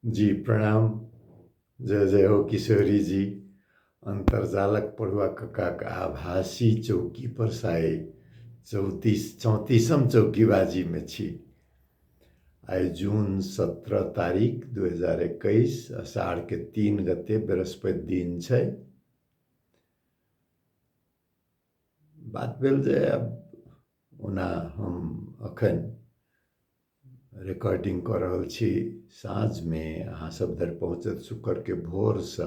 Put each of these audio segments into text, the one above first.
जी प्रणाम। जय जय हो किशोरी जी। अंतरजालक पढ़ुआ कक्काक आभासी चौकी पर साए 34म चौकीबाजी में छी। आइ जून 17 तारीख 2021 अषाढ़ के 3 गते बृहस्पति दिन छै। बात भेल जे अब ओना हम अखन रिकॉर्डिंग कर रहल छी साँझ में, अहाँ सब धरि पहुँचत शुक्र के भोर से।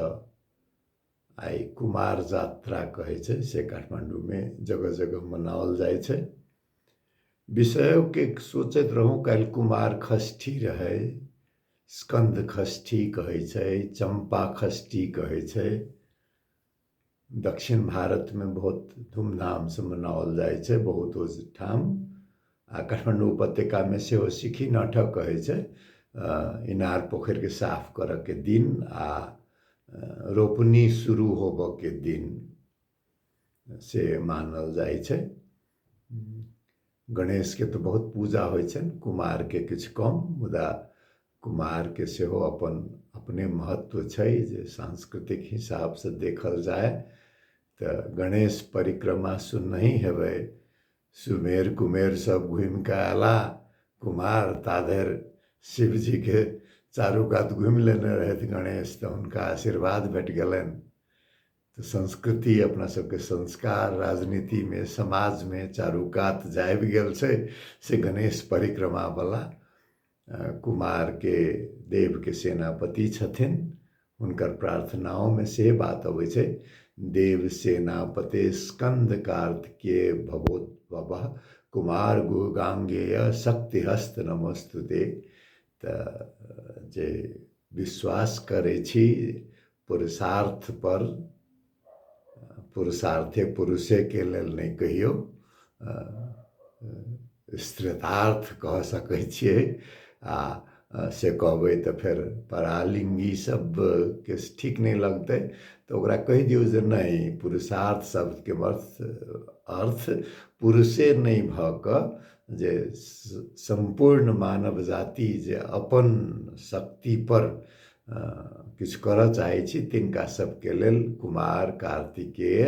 आई कुमार यात्रा कहै छै से काठमांडू में जगह जगह मनाओल जाय छै। विषय के सोचैत रहूँ, काल्हि कुमार खष्ठी रहे, स्कंद खष्ठी कहै छै, चंपा खष्ठी कहै छै। दक्षिण भारत में बहुत धूमधाम से मनाओल जाय छै बहुत ठाम। आ काठमांडू उपत्यका में सेहो सिक्खी नाटक कहै छै। इनार पोखर के साफ करऽ के दिन आ रोपनी शुरू होबऽ के दिन से मानल जाय छै। गणेश के तो बहुत पूजा होय छै, कुमार के किछ कम, मुदा कुमार के सेहो अपन अपने महत्व छै। जे सांस्कृतिक हिसाब से देखल जाय तो गणेश परिक्रमा सुनहि हेबै। सुमेर कुमेर सब घूम के आला, कुमार ताधर शिव जी के चारू कात घूमि लेने रहथि गणेश, तो हुनका आशीर्वाद भेट गेलनि। तो संस्कृति, अपना सबके संस्कार, राजनीति में, समाज में चारू कात जाबि गेल छै से गणेश परिक्रमा वाला। कुमार के देव के सेनापति छथिन। हुनकर प्रार्थनाओं में से बात अबै छै, देव सेनापते स्कंद कार्तिकेय भवोद्भवः कुमार गुगांगेय शक्ति हस्त नमोस्तुते। जे विश्वास करै छी पुरुषार्थ पर, पुरुषार्थे पुरुषे के लेल नहीं कहियो, स्त्रीतार्थ कह सकै छियै। आ से कहबै तो फिर परालिंगी सब के ठीक नहीं लगते, तो ओकरा कहि दियौ जे नहीं, पुरुषार्थ शब्द के अर्थ पुरुषे नहीं भऽ कऽ जे संपूर्ण मानव जाति जे अपन शक्ति पर किछु करऽ चाहै छी, तिनका सबके लेल कुमार कार्तिकेय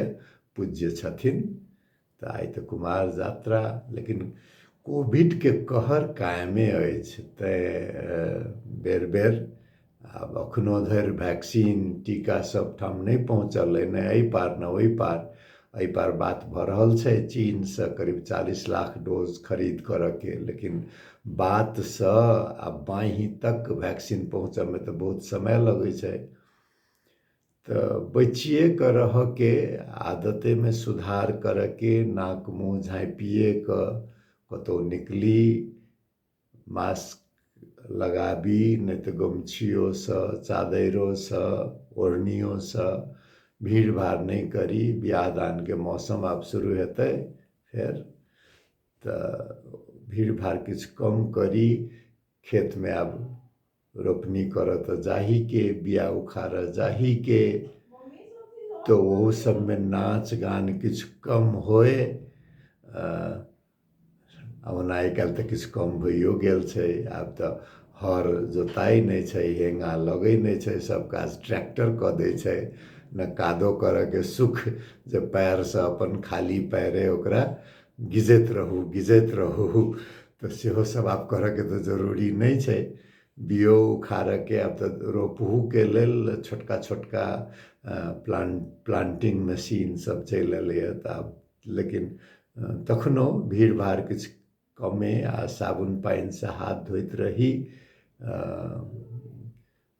पूज्य छथिन। तो आइ तो कुमार यात्रा, लेकिन कोविड के कहर कायमे अछि, तैं बेर बेर आब अखनो धरि वैक्सीन टीका सब ठाम नहीं पहुँचल है, न एहि पार न ओहि पार। एहि पार बात भऽ रहल छै चीन से करीब 40 लाख डोज खरीद करऽ के, लेकिन बात से आ बाहीं तक वैक्सीन पहुँचऽ में तो बहुत समय लगै छै। तो बचिए के रह के, आदते में सुधार कर के, नाक मुँह झाँपिए के कतौ निकली, मास्क लगाबी, नहीं तो गमछियों से, चादरों से, ओढ़नियों से भीड़ भाड़ नहीं करी। बियाह दान के मौसम आब शुरू हेतै फिर, तो भीड़ भाड़ किछु कम करी। खेत में आब रोपनी करऽ तो जाही के, बिया उखाड़ऽ जाही के, तो ओहू सब में नाच गान किछु कम होए। ओना आइ काल्हि तऽ किछु कम भइयो गेल छै। आब तऽ हर जोताई नहीं छै, हेंगा लगै नहीं छै, सब काज ट्रैक्टर कऽ दै छै। न कादो करऽ के सुख, जे पैर से अपन खाली पैरे ओकरा गिजैत रहू, तो सेहो सब आब करऽ के तो जरूरी नहीं छै। बियो उखाड़ऽ के आब तऽ रोपहू के लेल छोटका छोटका प्लांटिंग मशीन सब चलि एलैए। तऽ आब लेकिन तखनो भीड़ भाड़ किछु कमे, आ साबुन पानि से हाथ धोइत रही।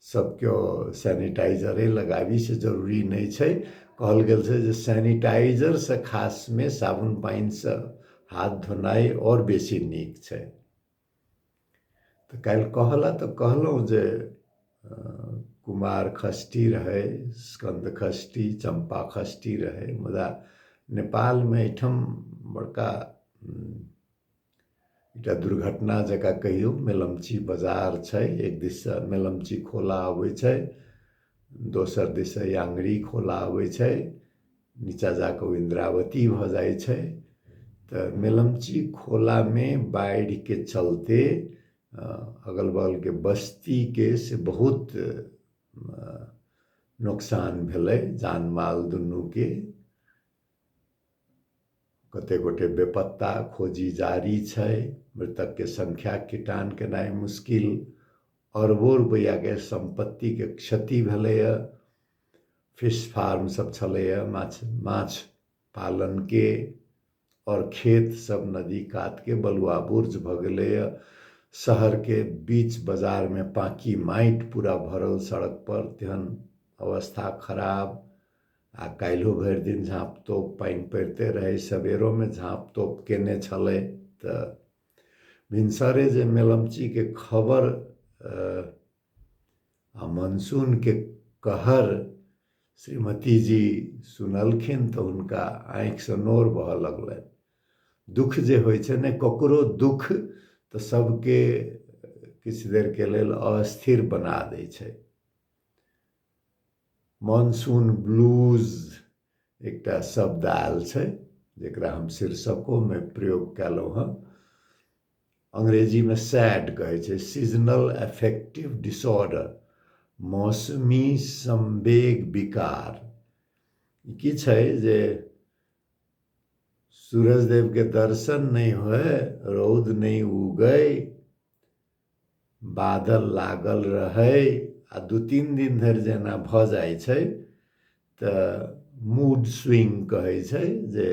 सब केओ सैनिटाइजरे लगाबी से जरूरी नहीं छै। कहल गेल छै जे सैनिटाइजर से खास में साबुन पानि से हाथ धोनाइ और बेसी नीक छै। तो काल्हि कहला तो कहलहुँ जे कुमार खष्ठी रहे, स्कंद खष्ठी, चंपा खष्ठी रहे, मुदा नेपाल में एहिठाम बड़का एकटा दुर्घटना जकाँ कहियो मेलमची बाजार छै। एक दिस से मेलमची खोला अबै छै, दोसर दिस से यांगरी खोला अबै छै, नीचा जाके ओ इंद्रावती भऽ जाइ छै। तो मेलमची खोला में बाढ़ि के चलते अगल बगल के बस्ती के से बहुत नुकसान भेलै, जान माल दुनू के। कते गोटे बेपत्ता, खोजी जारी छै, मृतक के संख्या किटान केनाइ मुश्किल। अरबों रुपैया के संपत्ति के क्षति भेलैए। फिश फार्म सब छलैए, माछ पालन के, और खेत सब नदी कात के बलुआ बुर्ज भ गेलैए। शहर के बीच बाजार में पाकी माटि पूरा भरल सड़क पर, तेहन अवस्था खराब। आ काल्हिओ भरि दिन झाँप तोप पानि पड़िते रहै, सबेरोमे झाँप तोप केने छलै। तऽ भिनसरे जे मेलमची के खबर आ मानसून के कहर श्रीमती जी सुनलखिन तऽ हुनका आँखिसँ नोर बहऽ लगलनि। दुख जे होइ छै ने, ककरो दुख तऽ सबके किछु देरके लेल अस्थिर बना दै छै। मानसून ब्लूज एकटा शब्द आयल छै, जेकरा हम शीर्षकोमे प्रयोग केलहुँ हँ। अंग्रेजीमे सैड कहै छै, सीजनल अफेक्टिव डिसऑर्डर, मौसमी संवेग विकार। की छै जे सूरज देव के दर्शन नहीं होए, रौद नहीं उगै, बादल लागल रहै, आ 2-3 दिन धरि जेना भऽ जाइ छै तऽ मूड स्विंग कहै छै, जे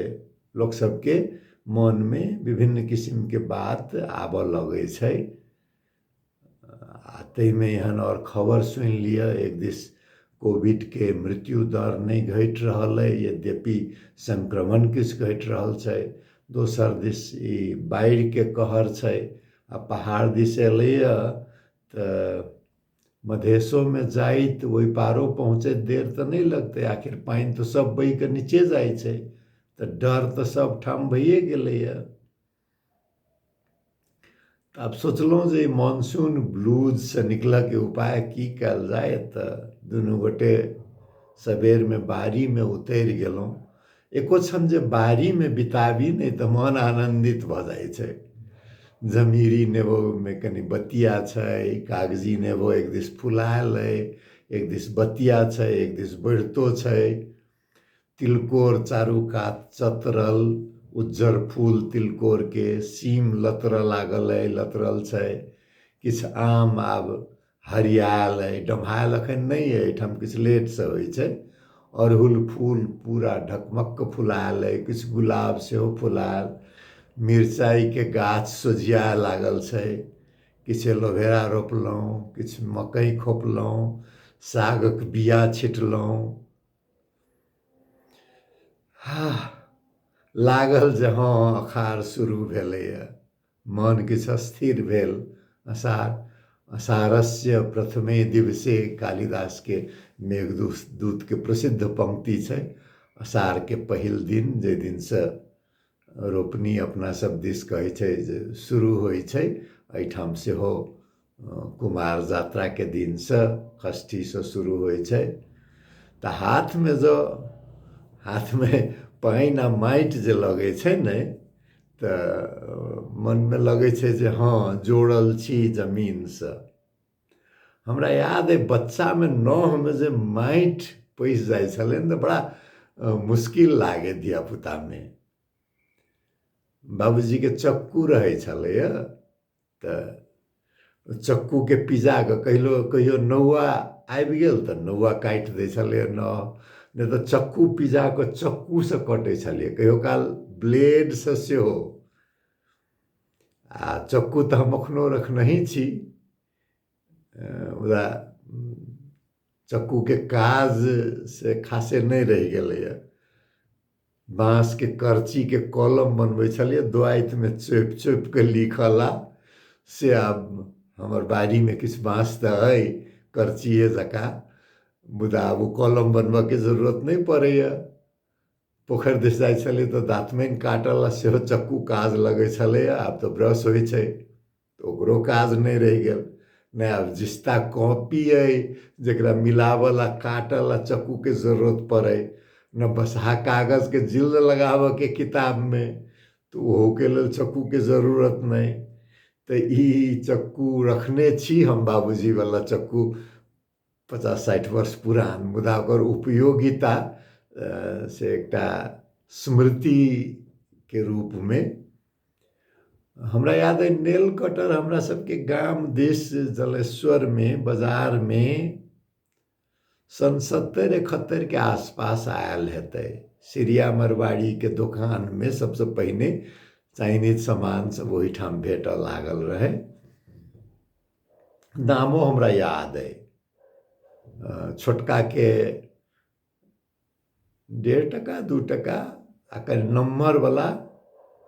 लोक सबके मन में विभिन्न किस्म के बात आबऽ लगै छै। आ ताहिमे एहन और खबर सुनि लिअ, एक दिस कोविड के मृत्यु दर नहीं घटि रहल अइ, यद्यपि संक्रमण किछु घटि रहल छै। दोसर दिस ई बाढ़ि के कहर छै, आ पहाड़ दिस एलैए तऽ मधेशोमे जाइत ओहि पारो पहुँचैत देर तऽ नहीं लगतै, आखिर पानि तऽ सब बहि कऽ नीचे जाइ छै, तऽ डर तऽ सब ठाम भइए गेलैए। तऽ आब सोचलहुँ जे मानसून ब्लूज से निकलऽ के उपाय की कयल जाय, तऽ दुनू गोटे सबेरमे बाड़ीमे उतरि गेलहुँ। एको क्षण जे बाड़ीमे बिताबी नहि तऽ मन आनन्दित भऽ जाइ छै। जमीरी नेबोमे कनि बतिया छै, कागजी नेबो एक दिस फुलायल अइ, एक दिस बतिया छै, एक दिस बढ़ितो छै। तिलकोर चारू कात चतरल, उज्जर फूल तिलकोर के, सीम लतरऽ लागल अइ, लतरल छै। किछु आम आब हरियाल अइ, डम्हायल एखन नहीं अइ, एहिठाम किछु लेटसँ होइ छै। अड़हुल फूल पूरा ढकमक फुलायल अइ, किछु गुलाब सेहो फुलायल। मिरचाई के गाछ सोझिया लागल छै। किछु एलोवेरा रोपलहुँ, किछु मकई खोपलहुँ, सागक बिया छिटलहुँ। लागल जे हाँ अखाड़ शुरू भेलैए, मन किछु अस्थिर भेल। अषाढ़स्य प्रथमे दिवसे कालिदास के मेघदूत के प्रसिद्ध पंक्ति छै। अषाढ़ के पहिल दिन, जे दिनसँ रोपनी अपना सब दिस कहै छै जे शुरू होइ छै, एहिठाम सेहो कुमार जात्रा के दिनसँ, षष्ठीसँ शुरू होइ छै। तऽ हाथमे पानि आ माटि जे लगै छै ने, तऽ मनमे लगै छै जे हाँ जोड़ल छी जमीनसँ। हमरा याद अइ बच्चामे नौहमे जे माटि पैस जाइ छलै ने तऽ बड़ा मुश्किल लागे धियापुतामे। बाबूजी के चक्कू रहै छलैए, तऽ चक्कू के पिजा कऽ कहियो नौआ आबि गेल तऽ नौआ काटि दै छलैए नौह, नहीं तऽ चक्कू पिजा कऽ चक्कूसँ कटै छलियै, कहियो काल ब्लेडसँ सेहो। आ चक्कू तऽ हम एखनो रखनहि छी, मुदा चक्कू के काज से खासे नहीं रहि गेलैए। बाँस के करची के कलम बनबै छलियै, दुआइतमे चोपि चोपि कऽ लिखला, से आब हमर बाड़ीमे किछु बाँस तऽ अइ करचिए जकाँ, मुदा आब ओ कलम बनबऽके जरूरत नहीं पड़ैए। पोखरि दिस जाइ छलियै तऽ दाँतमनि काटल आ सेहो चक्कू काज लगै छलैए। आब तऽ ब्रश होइ छै तऽ ओकरो काज नहीं रहि गेल। नहीं आब जिस्ता कॉपी अइ जकरा मिलावल आ काटल आ चक्कू के जरूरत पड़ै, न बसहा कागज के जिल्द लगाबऽ के किताब में, तो ओहो के लेल चक्कू के जरूरत नहीं। तो ई चक्कू रखने छी हम, बाबूजी वाला चक्कू 50-60 वर्ष पुरान, मुदा ओकर उपयोगिता से एकटा स्मृति के रूप में हमरा याद है। नेल कटर हमरा सबके गाम देश जलेश्वर में बाजार में सन 70-71 के आसपास आयल हेतै। सिरिया मरवाड़ी के दुकान में सबसे पहले चाइनीज सामान सब वही ठाम भेटऽ लागल रहे। दामो हमरा याद है, छोटका के 1.5 टका 2 टका आ नंबर वाला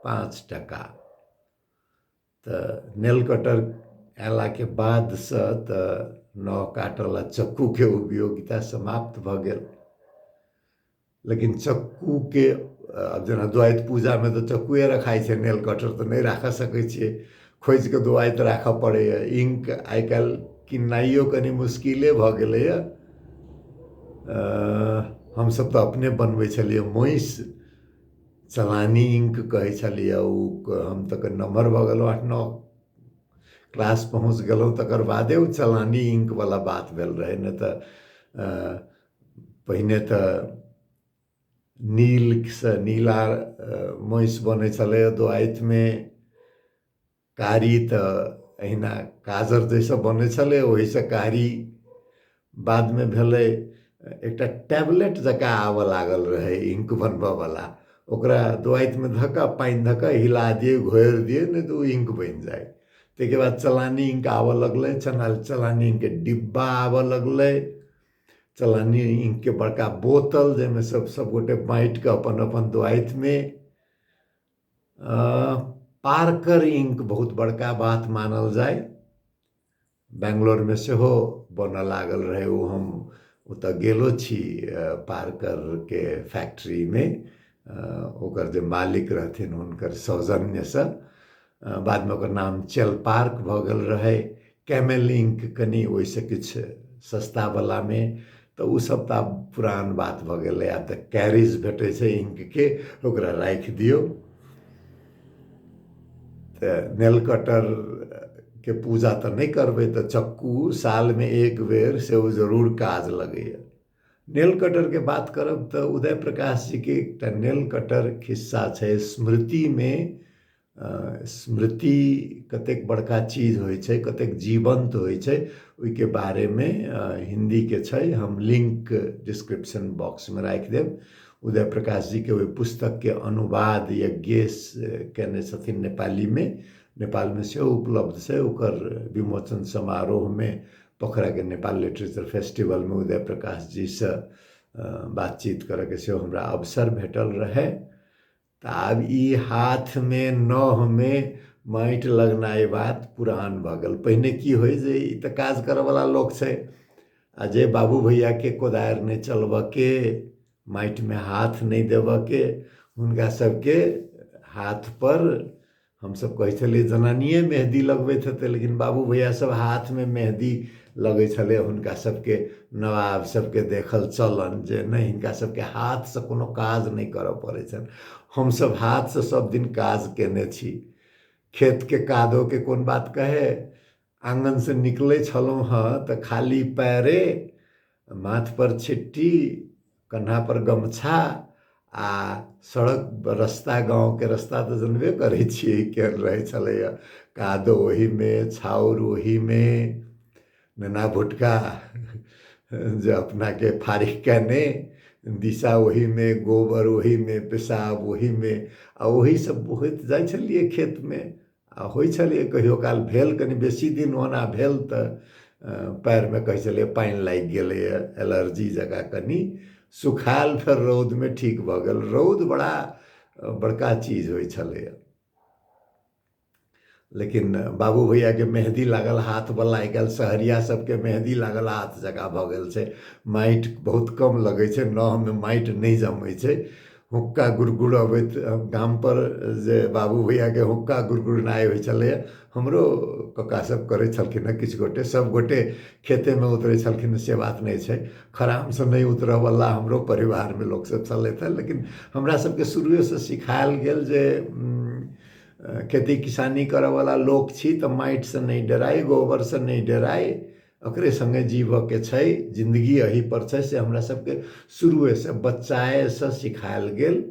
5 टका। तो नेल कटर अयला के बाद से तो नह काटला चक्कू के उपयोगिता समाप्त भ गेल। लेकिन चक्कू के अब जेना द्वैत पूजा में तो चक्कुए रखाई छै, नेल कटर तो नहीं राख सकै छियै, खोज के द्वैत राख पड़ैए। इंक आइ काल्हि किनाइयो कनी मुश्किले भ गेलैए। हमसब तो अपने बनबै छलियै मोइस, चलानी इंक कहै छलियै उ। हम तक नम्हर भ गेलहुँ, 8-9 क्लास पहुँच गेलहुँ तकर बादे उ चलानी इंक वाला बात भेल रहे। नहीं तो पहिने तो नील से नीला मोइस बनै छलै द्वैत में, कारी तो अहिना काजर जैसा बनै छलै, वही से कारी बाद में भेलै। एकटा टैबलेट जकाँ आबऽ लागल रहे इंक बनबऽ वाला, ओकरा द्वैत में धक्का पानि धक्का हिला दिए घोरि दिए, नहीं तो इंक बन जाए। ताहिके बाद चलानी इंक आबऽ लगलै, चलानी इंक के डिब्बा आबऽ लगलै, चलानी इंक के बड़का बोतल जाहिमे सब गोटे बाँटि के अपन अपन द्वैत में। पार्कर इंक बहुत बड़का बात मानल जाए, बेंगलोर में सेहो बनऽ लागल रहे। वो हम ओतऽ गेलो छी पार्कर के फैक्ट्री में, ओकर जे मालिक रहथिन हुनकर सौजन्य से बाद में ओकर नाम चेल पार्क भ गेल रहे। कैमेल इंक कनी ओहिसे किछु सस्ता वाला में, तो उ सब तो आब पुरान बात भ गेलै। आब तऽ कैरिज भेटै छै इंक के, ओकरा राख दियौ। तो नेल कटर के पूजा तो नहीं करबै, तो चक्कू साल में एक बेर से वो जरूर काज लगैए। नेल कटर के बात करब तो उदय प्रकाश जी के एकटा नेल कटर खिस्सा छै स्मृति में। स्मृति कतेक बड़का चीज होइ छै, कतेक जीवंत होइ छै, ओहिके बारे में हिंदी के छै, हम लिंक डिस्क्रिप्शन बॉक्स में राख देब। उदय प्रकाश जी के ओहि पुस्तक के अनुवाद यज्ञेश केने छथिन नेपाली में, नेपाल में सेहो उपलब्ध छै। ओकर विमोचन समारोह में पोखरा के नेपाल लिटरेचर फेस्टिवल में उदय प्रकाश जी से बातचीत करे के सेहो हमरा अवसर भेटल रहे। तो आब ई हाथ में नह में माटि लगनाइ बात पुरान भ गेल। पहिने की होइ जे ई तऽ काज करऽ वाला लोक छै, आ जे बाबू भैया के कोदारि नहीं चलबऽ के, माटि में हाथ नहीं देबऽ के, हुनका सबके हाथ पर हम सब कहै छलियै जनानिये मेहंदी लगबैत हेतै, लेकिन बाबू भैया सब हाथ में मेहंदी लगै छलै। हुनका सबके नवाब सबके देखल चलन जे नहीं, हिनका सबके हाथ से कोनो काज नहीं करऽ पड़ै छनि। हम सब हाथ से सब दिन काज केने छी। खेत के कादो के कोन बात कहे, आंगन से निकले छलहुँ हँ तऽ खाली पैरे, माथ पर छिट्टी, कन्हा पर गमछा, आ सड़क रास्ता, गाँव के रास्ता तो जनबे करै छियै केहन रहै छलैया। कादो ओही में, छाउर ओही में, नेना भुटका जे अपना के फारिक केने, दिशा वही में, गोबर वही में, पेशाब वही में, आ वही सब होइत जाइ छलिए खेत में। आ होइ छलिए कहियो काल भेल कनी बेसी दिन ओना भेल तऽ पैर में कहै छलिए पानि लागि गेलैए, एलर्जी जगह कनी सुखायल, फिर रौद में ठीक भ गेल। रौद बड़ा बड़का चीज होइ छलैए। लेकिन बाबू भैया के मेहंदी लागल हाथ वाला आइ काल्हि सहरिया सबके मेहंदी लागल हाथ जगह भ गेल छै। माटि बहुत कम लगै छै, नह में माटि नहीं जमै छै। हुक्का गुड़गुड़बैत गाम पर जे बाबू भैया के हुक्का गुड़गुड़नाइ होइ छलैए, हमरो कक्का सब करै छलखिन हँ। किछु गोटे, सब गोटे खेते में उतरै छलखिन, से बात नहीं छै। खराम से नहीं उतरऽ वाला हमरो परिवार में लोक सब छलथि, लेकिन हमरा सबके शुरुए से सिखायल गेल जे खेती किसानी करे वाला लोग छी तो माटि से नहीं डराई, गोबर से नहीं डराई, ओकरे संगे जीव के छै, जिंदगी यही पर छै, से हमरा सबके शुरुए से बच्चाए से सिखायल गेल।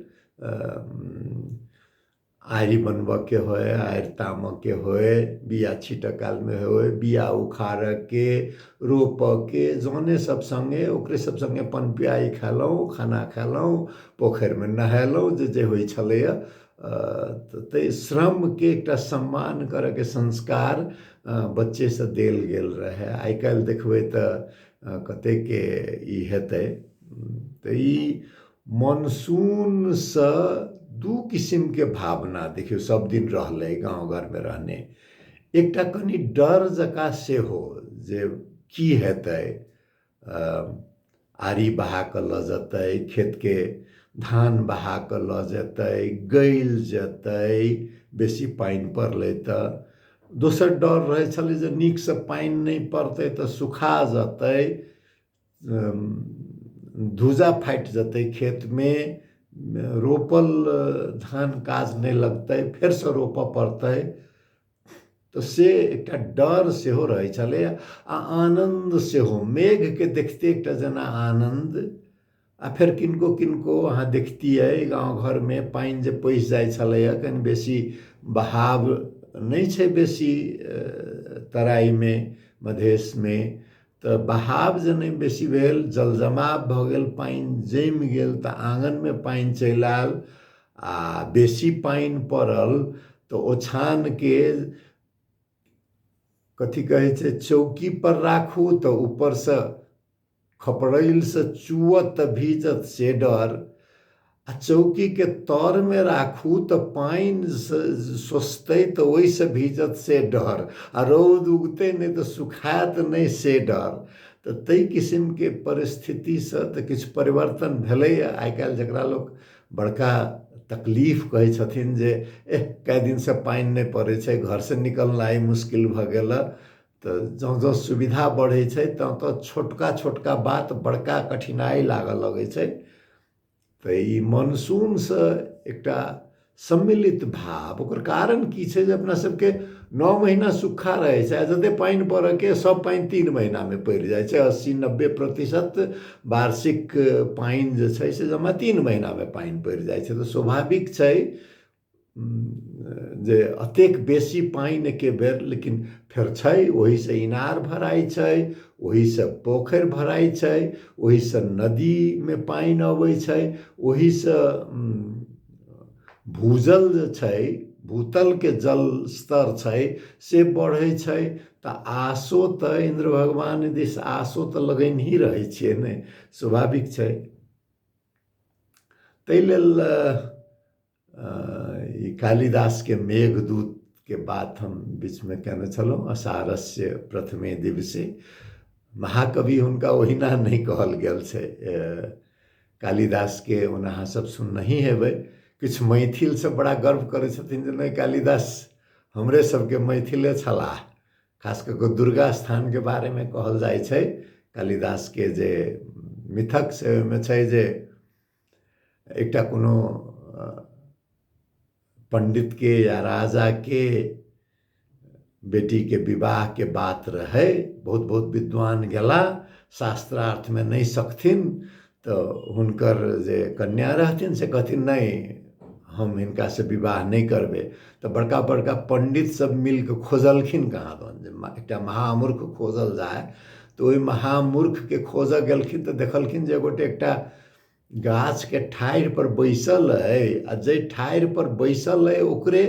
आरि बनबऽ के होय, आरि तामऽ के होय, बिया छीटऽ काल में होय, बिया उखाड़ऽ के, रोपऽ के, जने सब संगे ओकरे सब संगे पनपियाई खेलहुँ, खाना खेलहुँ, पोखरिमे नहेलहुँ, जे होइ छलैया। तऽ श्रम के एकटा सम्मान करऽ के संस्कार बच्चे से देल गेल रहे। आइ काल्हि देखबै तऽ कतेक के ई हेतै। तऽ ई मानसून से दू किस्म के भावना देखियो सब दिन रहलै गाँव घर में रहने। एकटा कनि डर जकाँ सेहो जे की हेतै, आरी बहा कऽ लऽ जेतै, खेत के धान बहा कऽ लऽ जेतै, गैल जेतै, बेसी पानि पड़लै तऽ। दोसर डर रहै छलै जे नीकसँ पानि नहि पड़तै तऽ सुखा जेतै, धुजा फाटि जेतै खेत में, रोपल धान काज नहीं लगतै, फेर से रोपऽ पड़तै। तो से एकटा डर सेहो रहै छलै आ आनंद सेहो, मेघ के देखते एकटा जेना आनंद। आ फेर किनको किनको अहाँ देखतियै गाँव घर में पानि जे पैस जाइ छलैया, कनि बेसी बहाव नहीं छै बेसी तराई में मधेश में, तऽ बहाव जे नहीं बेसी भेल, जल जमाव भऽ गेल, पानि जमि गेल तऽ आंगन में पानि चलि आयल। आ बेसी पानि पड़ल तऽ ओछान के कथी कहै छै चौकी पर राखू तऽ ऊपर से खपरैल से चुअत तऽ भीजत से डर, आ चौकी के तर में राखू तऽ पानि सोचतै तऽ ओहि से भीजत से डर, आ रौद उगतै नहीं तऽ सुखायत नहीं से डर। तऽ ताहि किस्म के परिस्थिति से तऽ किछु परिवर्तन भेलैया। आइ काल्हि जकरा लोक बड़का तकलीफ कहै छथिन जे कई दिन से पानि नहीं पड़ै छै, घर से निकलनाइ मुश्किल भऽ गेल, तऽ जँ जँ सुविधा बढ़ै छै तँ तँ छोटका छोटका बात बड़का कठिनाइ लागऽ लगै छै। तऽ ई मानसून से एकटा सम्मिलित भाव, ओकर कारण की छै जे अपना सबके 9 महीना सूखा रहै छै, जते पानि पड़ऽ के सब पानि 3 महीना में पड़ि जाइ छै। 80-90% वार्षिक पानि जे छै से जमा 3 महीना में पानि पड़ि जाइ छै। तऽ स्वाभाविक छै जे अतेक बेसी पानि एके बेर, लेकिन फेर छै ओही से इनार भराइ छै, ओही से पोखरि भराइ छै, ओही से नदी में पानि अबै छै, ओही से भूजल जे छै, भूतल के जल स्तर छै से बढ़ै छै। तऽ आशो तऽ इंद्र भगवान दिस आशो तऽ लगैन ही रहै छियै ने, स्वाभाविक छै। ताहि लेल ई कालिदास के मेघदूत के बात हम बीच में कहने छलहुँ, अषाढ़स्य प्रथमे दिवसे। महाकवि हुनका ओहिना नहीं कहल गेल छै। कालिदास के ओना अहाँ सब सुननहि हेबै, किछु मैथिल से बड़ा गर्व करै छथिन जे नहीं कालिदास हमरे सबके मैथिले छलाह। खास कऽ कऽ दुर्गा स्थान के बारे में कहल जाइ छै, कालिदास के जे मिथक से ओहिमे छै जे एकटा कोनो पंडित के या राजा के बेटी के विवाह के बात रहे, बहुत बहुत विद्वान गेला, शास्त्रार्थ में नहीं सकथिन, तऽ हुनकर जे कन्या रहथिन से कहथिन नहीं हम हिनका से विवाह नहीं करबे। तऽ बड़का बड़का पंडित सब मिल के खोजलखिन कहाँ दन जे एकटा महामूर्ख खोजल जाए। तऽ ओहि महामूर्ख के खोजऽ गेलखिन तऽ देखलखिन जे गोटे एकटा गाछ के ठाढ़ि पर बैसल अइ, आ जे ठाढ़ि पर बैसल अइ ओकरे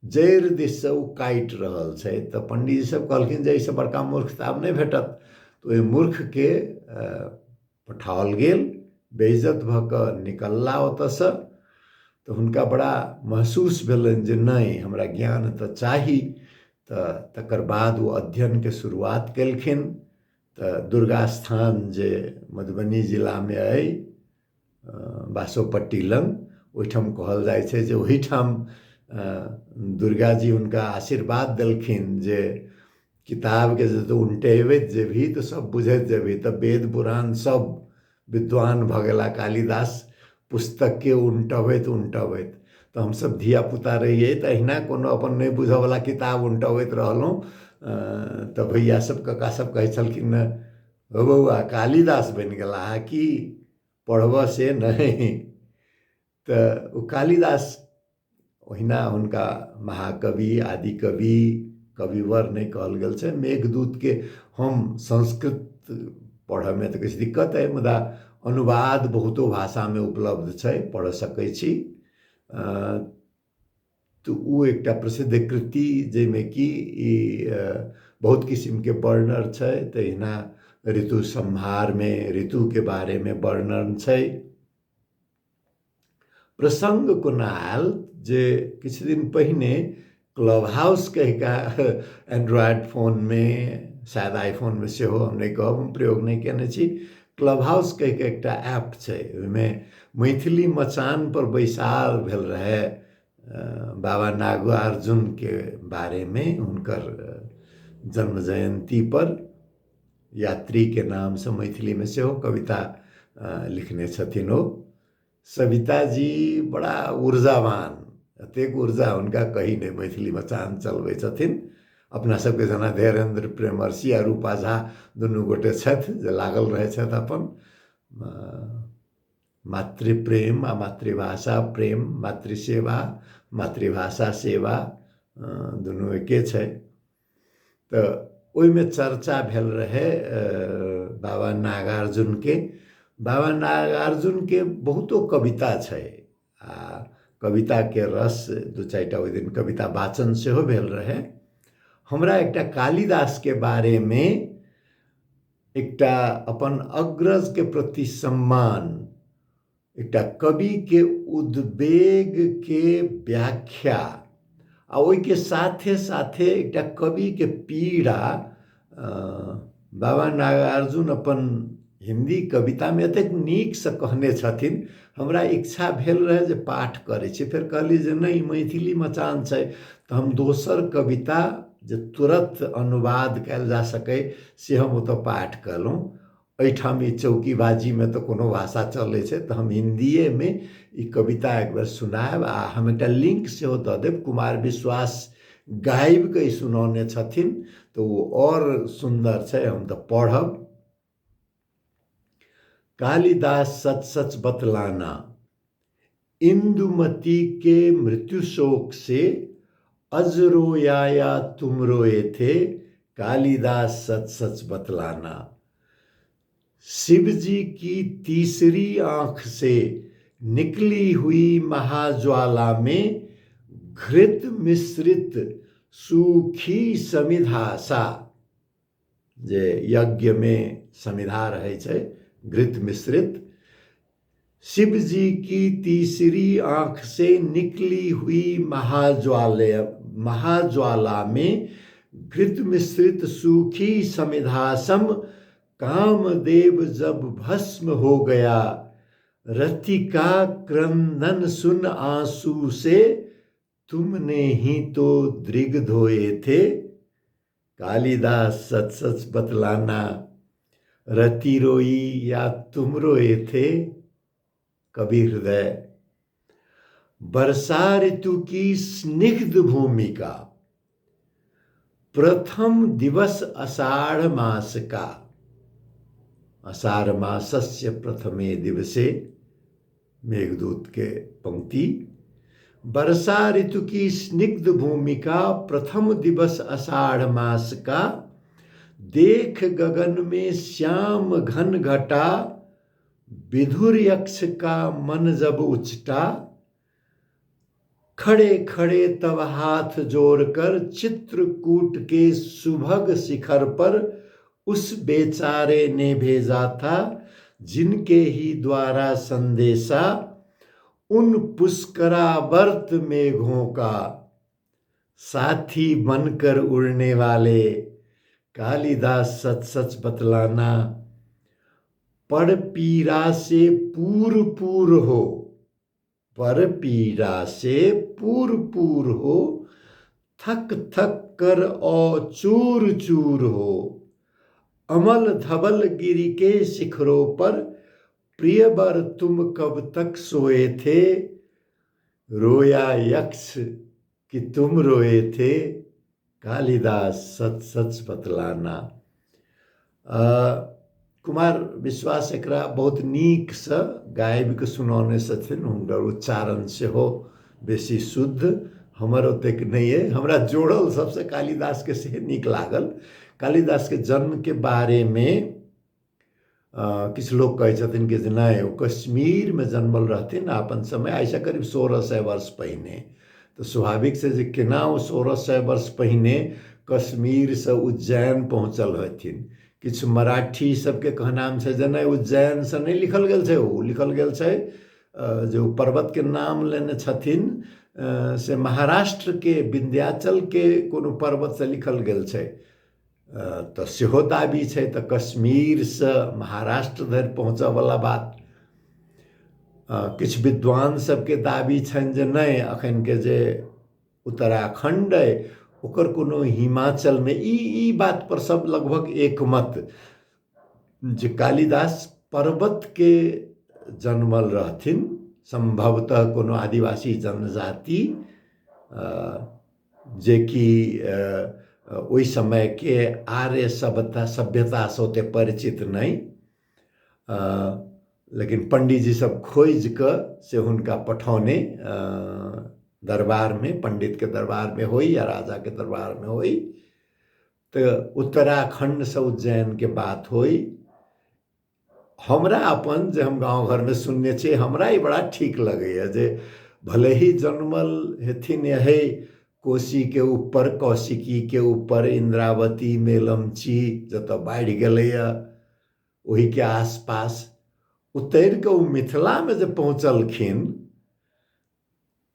जड़ि दिस से ओ काटि रहल छै। तऽ पंडित जी सब कहलखिन जे एहिसँ बड़का मूर्ख तऽ आब नहीं भेटत। तऽ ओहि मूर्ख के पठाओल गेल, बेइज्जत भऽ कऽ निकलला ओतऽसँ। तऽ हुनका बड़ा महसूस भेलनि जे नहीं हमरा ज्ञान तऽ चाही। तऽ तकर बाद ओ अध्ययन के शुरुआत केलखिन। तऽ दुर्गा स्थान जे मधुबनी जिला में अइ, बासोपट्टी लग, ओहिठाम कहल जाइ छै जे ओहिठाम दुर्गा जी हुनका आशीर्वाद देलखिन जे किताब के जे उल्टेबैत जेबही तऽ सब बुझैत जेबही। तऽ वेद पुराण सब विद्वान भऽ गेला कालिदास पुस्तक के उल्टबैत उल्टबैत। तो हम सब धिया पुता रहिए तो अहिना कोनो अपन नहीं बुझ वाला किताब उल्टबैत रहलहुँ। तो भैया सब कका सब कहै छलखिन, हो बौआ कालिदास बनि गेला है कि पढ़ब से नहीं। तो कालिदास ओहिना हुनका महाकवि, आदि कवि, कविवर नहीं कहल गेल छै। मेघदूत के हम संस्कृत पढ़य में तो किछु दिक्कत है, मुदा अनुवाद बहुतो भाषा में उपलब्ध छै, पढ़ सकै छी। तो वो एकटा प्रसिद्ध कृति जाहिमे कि बहुत किस्म के वर्णन छै। तहिना ऋतु संहार में ऋतु के बारे में वर्णन छै। प्रसंग कोना आयल जे किछु दिन पहिने क्लब हाउस कहिका एंड्रॉयड फोन में, शायद आईफोन में सेहो हम नहीं कहब, हम प्रयोग नहीं केने छी। क्लब हाउस कहिके एकटा ऐप छै, ओहिमे मैथिली मचान पर बैसार भेल रहे बाबा नागार्जुन के बारे में, हुनकर जन्म जयंती पर यात्री के नाम से मैथिली में सेहो कविता लिखने छथिन। ओ सविता जी बड़ा ऊर्जावान, एतेक ऊर्जा हुनका कहीं नहीं, मैथिली मचान चलबै छथिन। अपना सबके जेना धीरेन्द्र प्रेमर्षि आ रूपा झा दुनू गोटे छथि जे लागल रहै छथि अपन मातृप्रेम आ मातृभाषा प्रेम, मातृसेवा, मातृभाषा सेवा दुनू एके छै। तो ओहिमे चर्चा भेल रहे बाबा नागार्जुन के। बाबा नागार्जुन के बहुतो कविता छै आ कविता के रस दू चारिटा ओहि दिन कविता वाचन सेहो भेल रहे। हमरा एकटा कालिदास के बारे में एकटा अपन अग्रज के प्रति सम्मान, एकटा कवि के उद्वेग के व्याख्या आ ओहि के साथे साथे एकटा कवि के पीड़ा बाबा नागार्जुन अपन हिंदी कविता में एतेक नीक से कहने छथिन। हमरा इच्छा भेल रहे जे पाठ करै छी, फेर कहली जे नहीं मैथिली मचान छै तो हम दोसर कविता जे तुरंत अनुवाद कयल जा सकै से हम ओतऽ पाठ कयलहुँ। एहिठाम ई चौकीबाजी में तो कोनो भाषा चलै छै तो हम हिंदिये में ई कविता एक बेर सुनायब आ हम एकटा लिंक सेहो दऽ देब। कुमार विश्वास गाबि कऽ ई सुनौने छथिन तो वो और सुंदर छै, हम तो पढ़ब। कालिदास सच सच बतलाना, इंदुमती के मृत्यु शोक से अज रोया तुम रोए थे, कालिदास सच सच बतलाना। शिव जी की तीसरी आंख से निकली हुई महाज्वाला में घृत मिश्रित सूखी समिधासा, जे यज्ञ में समिधा रहे छै घृत मिश्रित। शिव जी की तीसरी आंख से निकली हुई महाज्वाला में घृत मिश्रित सूखी समिधासम, कामदेव जब भस्म हो गया, रतिका क्रंदन सुन आंसू से, तुमने ही तो दृग धोए थे, कालिदास सच सच बतलाना। रति रोई या तुम रोए थे, कवि हृदय। वर्षा ऋतु की स्निग्ध भूमिका, प्रथम दिवस आषाढ़ मास का, आषाढ़ मासस्य प्रथमे दिवसे, मेघदूत के पंक्ति। वर्षा ऋतु की स्निग्ध भूमिका, प्रथम दिवस आषाढ़ मास का, देख गगन में श्याम घन घटा, विधुर यक्ष का मन जब उचटा, खड़े खड़े तब हाथ जोड़कर चित्रकूट के सुभग शिखर पर उस बेचारे ने भेजा था, जिनके ही द्वारा संदेशा, उन पुष्करावर्त मेघों का, साथी बनकर उड़ने वाले, कालिदास सच सच बतलाना। पर पीरा से पूर पूर हो, पर पीरा से पूर पूर हो, थक थक कर औ चूर चूर हो, अमल धवल गिरि के शिखरों पर, प्रियवर तुम कब तक सोए थे, रोया यक्ष कि तुम रोए थे, कालिदास सच सच बतलाना। कुमार विश्वास एकरा बहुत नीक सँ गाबि कऽ सुनौने छथिन। हुनकर उच्चारण सेहो बेसी शुद्ध, हमर ओतेक नहीं है। हमरा जोड़ल सबसे कालिदास के से नीक लागल। कालिदास के जन्म के बारे में किछु लोग कहै छथिन कि नहीं, वो कश्मीर में जन्मल रहथिन अपन समय, ऐसा करीब 1600 वर्ष पहिने। तो स्वाभाविक से जे केना वो 1600 वर्ष पहिने कश्मीर से उज्जैन पहुँचल हथिन। किछु मराठी सबके कहनाम छै जे नहीं, उज्जैन से नहीं लिखल गेल छै, वो लिखल गेल छै जो पर्वत के नाम लेने छथिन से महाराष्ट्र के विंध्याचल के कोनो पर्वत से लिखल गेल छै। तो सेहो दाबी छै। तो कश्मीर से महाराष्ट्र धरि पहुँचऽ वाला बात किछु विद्वान सबके दाबी छनि जे नहीं, अखन के जे उत्तराखंड है ओकर कोनो हिमाचल में, ई बात पर सब लगभग एक मत जे कालिदास पर्वत के जन्मल रहथिन, संभवतः कोनो आदिवासी जनजाति जे कि ओहि समय के आर्य सभ्यता से ओते परिचित नहीं, लेकिन पंडित जी सब खोज क से हुनका पठौने दरबार में, पंडित के दरबार में होई या राजा के दरबार में होई। तो उत्तराखंड से उज्जैन के बात होई। हमरा अपन जे हम गाँव घर में सुनने छे, हमरा ही बड़ा ठीक लगे जे भले ही जन्मल हेथिन यही कोशी के ऊपर, कौशिकी के ऊपर, इंद्रावती मेलमची जत बाढ़ गए वही के आसपास उतर के मिथिला में जब पहुँचलखिन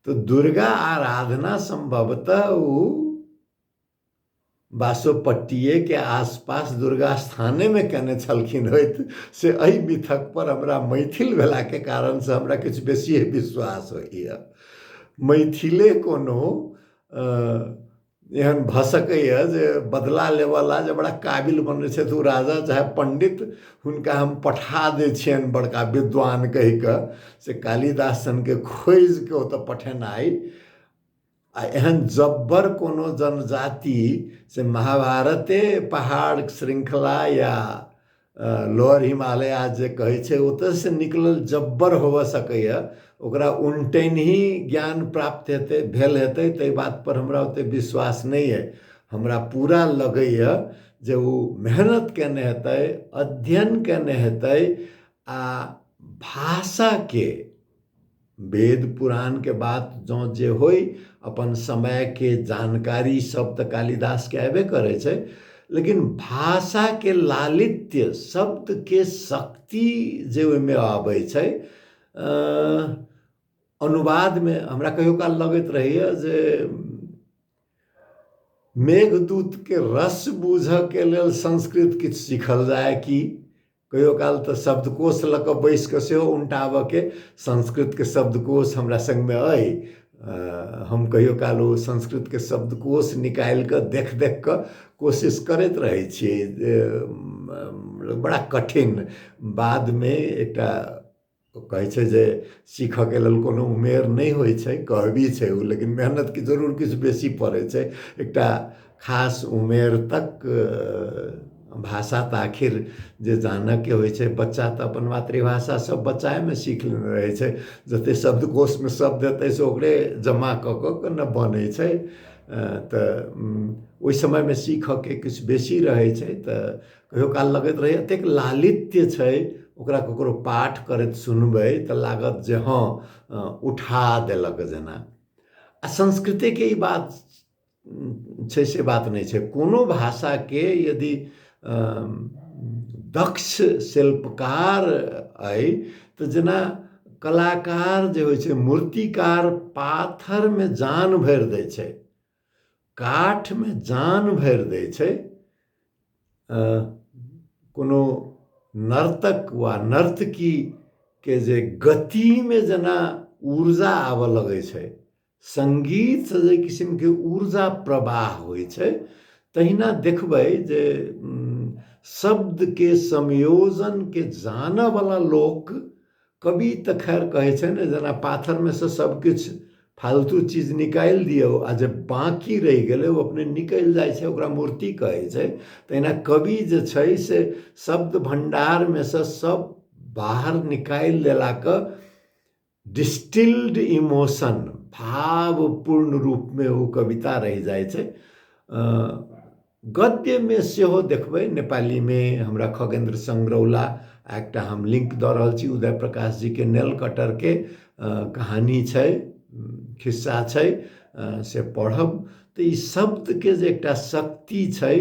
तो दुर्गा आराधना संभवतः वो बासोपट्टिए के आसपास दुर्गा स्थाने में केने छलखिन होइत से एहि मिथक पर हमरा मैथिल भेला के कारण से हमरा किछु बेसी विश्वास होइए। मैथिले कोनो एहन भऽ सकैए जे बदला लेवला जे बड़ा काबिल बनै छै तो राजा चाहे पंडित हुनका हम पठा दै छियनि बड़का विद्वान कहि कऽ से कालिदास सन के खोज के ओतऽ पठेनाइ। आ एहन जब्बर कोनो जनजाति से महाभारते पहाड़ श्रृंखला या लोअर हिमालय जे कहै छै ओतऽ से निकलल जब्बर होबऽ सकैए, ओकरा उनटैन ही ज्ञान प्राप्त हेतै भेल हेतै, ताहि बात पर हमरा ओते विश्वास नहीं है। हमरा पूरा लगैए जे वो मेहनत केने हेतै, अध्ययन केने हेतै, आ भाषा के वेद पुराण के बात जो जे होई अपन समय के जानकारी सब तो कालिदास के अयबे करे छै, लेकिन भाषा के लालित्य, शब्द के शक्ति जे ओहिमे आबै छै। अनुवाद में हमरा कहियो काल लगैत रहैए जे मेघदूत के रस बूझऽ के लेल संस्कृत किछु सीखल जाए कि कहियो काल तो शब्दकोश लऽ कऽ बैस कऽ सेहो उनटाबऽ के संस्कृत के शब्दकोश हमरा संग में अइ। हम कहियो काल ओ संस्कृत के शब्दकोश निकालि कऽ देख कऽ कोशिश करैत रहै छियै, बड़ा कठिन। बाद में एकटा कहै छै जे सीखऽ के लेल कोनो उमेर नहीं होइ छै, कहबी छै ओ, लेकिन मेहनत की जरूर किछु बेसी पड़ै छै। एकटा खास उमेर तक भाषा तऽ आखिर जे जानऽ के होइ छै, बच्चा तऽ अपन मातृभाषा सब बच्चाए में सीख लेने रहै छै, जते शब्दकोश में शब्द हेतै से ओकरे जमा कऽ कऽ न बनै छै। तऽ ओहि समय में सीखऽ के किछु बेसी रहै छै। तऽ कहियो काल लगैत रहै एतेक लालित्य छै, ओकरा ककरो पाठ करैत सुनबै तऽ लागत जे हाँ उठा देलक जेना। आ संस्कृते के ई बात छै से बात नहीं छै। कोनो भाषा के यदि दक्ष शिल्पकार अइ तऽ जेना कलाकार जे होइ छै, मूर्तिकार पाथर में जान भरि दै छै, काठ में जान भरि दै छै। कोनो नर्तक वा नर्तकी के जे गति में जेना ऊर्जा आबऽ लगै छै, संगीत से जे किस्म के ऊर्जा प्रवाह होइ छै, तहिना देखबै जे शब्द के संयोजन के जानऽ वाला लोक, कवि तऽ खैर कहै छै ने जेना पाथर में से सब किछु फालतू चीज निकालि दियौ आ जब बाकी रहि गेलै ओ अपने निकलि जाइ छै, ओकरा मूर्ति कहै छै। तहिना कवि जे छै से शब्द भंडारमे से सब बाहर निकालि देलाके डिस्टिल्ड इमोशन, भावपूर्ण रूपमे ओ कविता रहि जाइ छै। गद्यमे सेहो देखबै, नेपालीमे हमरा खगेन्द्र संगरौला एकटा हम लिंक दऽ रहल छी, उदय प्रकाश जी के नेल कटर के कहानी छै, खिस्सा छै, से पढ़ब तऽ ई शब्दके जे एकटा शक्ति छै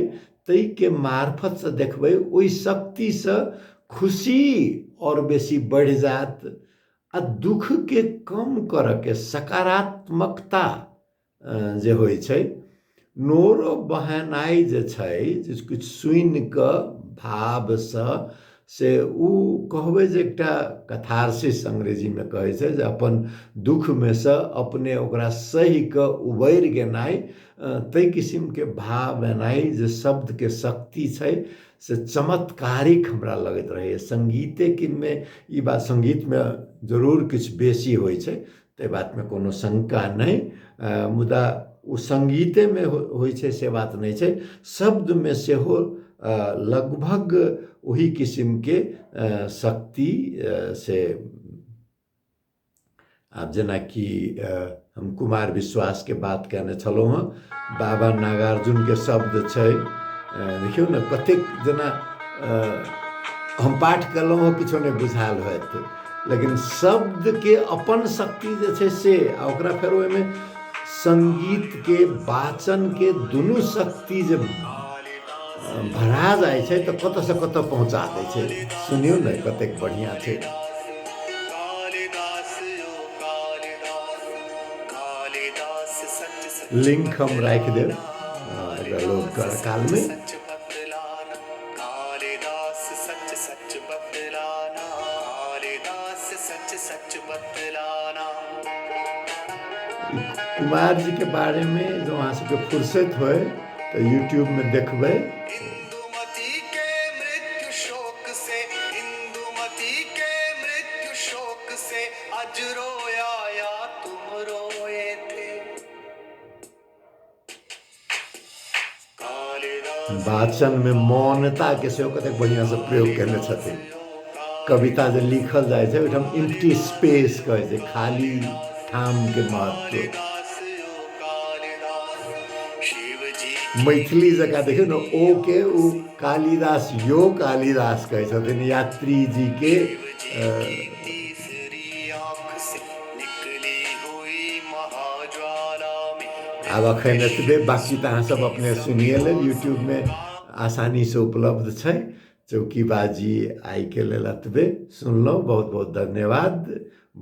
ताहिके मार्फतसँ देखबै ओहि शक्तिसँ खुशी और बेसी बढ़ि जायत आ दुखके कम करऽके सकारात्मकता जे होइ छै, नोरो बहनाइ जे छै, जे किछु सुनि कऽ भावसँ से उ कहबै जे एकटा कथारसिस अंग्रेजीमे कहै छै, जे अपन दुखमे सँ अपने ओकरा सहि कऽ उबरि गेनाइ, ताहि किसिमके भाव एनाइ जे शब्दके शक्ति छै से चमत्कारिक हमरा लगैत रहैए। संगीतेमे ई बात, संगीतमे जरूर किछु बेसी होइ छै, ताहि बातमे कोनो शंका नहि, मुदा ओ संगीतेमे होइ छै से बात नहि छै, शब्दमे सेहो लगभग वही किसिमके शक्ति से। आब जेनाकि हम कुमार विश्वासके बात कयने छलहुँ हँ, बाबा नागार्जुनके शब्द छै, देखियौ ने कतेक जेना हम पाठ केलहुँ हँ किछो नहि बुझायल होइत, लेकिन शब्दके अपन शक्ति जे छै से, आ ओकरा फेर ओहिमे संगीतके वाचनके दुनू शक्ति जे भरा जाइ छै तऽ कतऽसँ कतऽ पहुँचा दै छै। सुनियौ ने कतेक बढ़िआँ छै। लिंक हम राखि देब एकरा लोड करऽ कालमे। कुमार जी के बारे में जो अहाँ सबके फुर्सत होय तो यूट्यूब में देखबै। इंदुमती के मृत्यु शोक से आज रोया या तुम रोए थे। वाचन में मौनता के सेहो कतेक बढ़िया से प्रयोग केने छथिन। कविता जे लिखल जाइ छै ओहिठाम एम्प्टी स्पेस कहै छै, खाली ठाम के महत्व। मैथिली जकाँ देखियौ ने, ओ के ओ कालिदास यो कालिदास कहै छथिन, यात्री जी के आब अखन एतबे, बाकी तऽ अहाँ सब अपने सुनिए लेब, यूट्यूब में आसानी से उपलब्ध छै। चौकीबाजी आइ के लेल एतबे सुनलहुँ, बहुत बहुत धन्यवाद।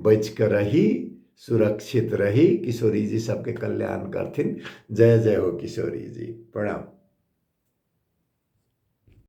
बच कर रही, सुरक्षित रही, किशोरी जी सबके कल्याण करथिन। जय जय हो किशोरी जी, प्रणाम।